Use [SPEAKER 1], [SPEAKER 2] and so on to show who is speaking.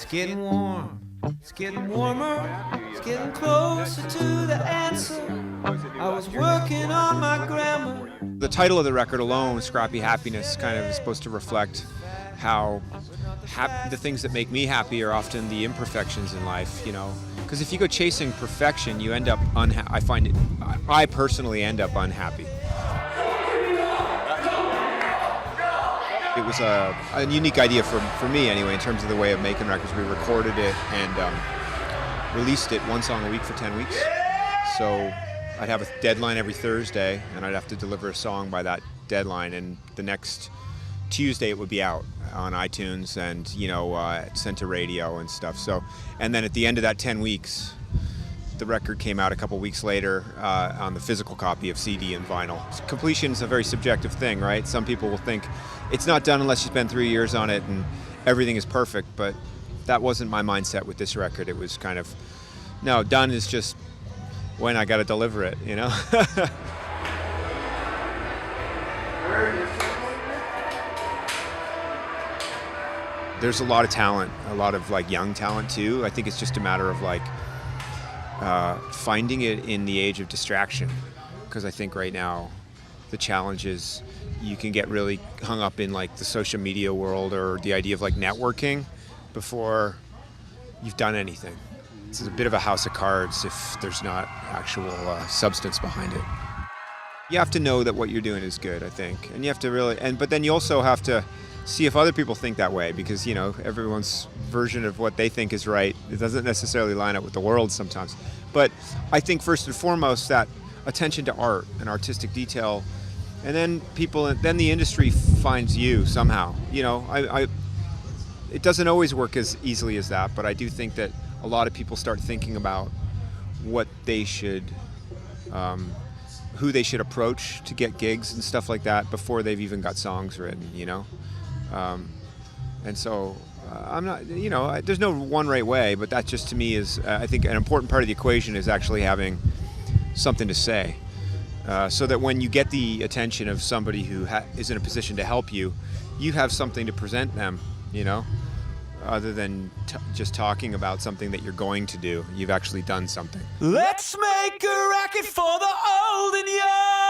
[SPEAKER 1] It's getting warm, it's getting warmer, it's getting closer to the answer. I was working on my grammar.
[SPEAKER 2] The title of the record alone, Scrappy Happiness, kind of is supposed to reflect how the things that make me happy are often the imperfections in life, you know. Because if you go chasing perfection, you end up I personally end up unhappy. It was a unique idea for me anyway, in terms of the way of making records. We recorded it and released it one song a week for 10 weeks. So I'd have a deadline every Thursday, and I'd have to deliver a song by that deadline, and the next Tuesday it would be out on iTunes and, you know, sent to radio and stuff. So, and then at the end of that 10 weeks, the record came out a couple weeks later on the physical copy of CD and vinyl. Completion is a very subjective thing, right? Some people will think it's not done unless you spend 3 years on it and everything is perfect, but that wasn't my mindset with this record. It was kind of, no, done is just when I got to deliver it, you know? There's a lot of talent, a lot of like young talent too. I think it's just a matter of like finding it in the age of distraction, because I think right now the challenge is you can get really hung up in like the social media world or the idea of like networking before you've done anything. It's a bit of a house of cards if there's not actual substance behind it. You have to know that what you're doing is good, I think, and you have to really, but then you also have to see if other people think that way, because, you know, everyone's version of what they think is right, it doesn't necessarily line up with the world sometimes. But I think first and foremost that attention to art and artistic detail, and then then the industry finds you somehow. You know, it doesn't always work as easily as that, but I do think that a lot of people start thinking about what they should, who they should approach to get gigs and stuff like that before they've even got songs written, you know? And so I'm not, you know, there's no one right way, but that just to me is, I think an important part of the equation is actually having something to say. So that when you get the attention of somebody who is in a position to help you, you have something to present them, you know, other than just talking about something that you're going to do. You've actually done something.
[SPEAKER 1] Let's make a racket for the old and young.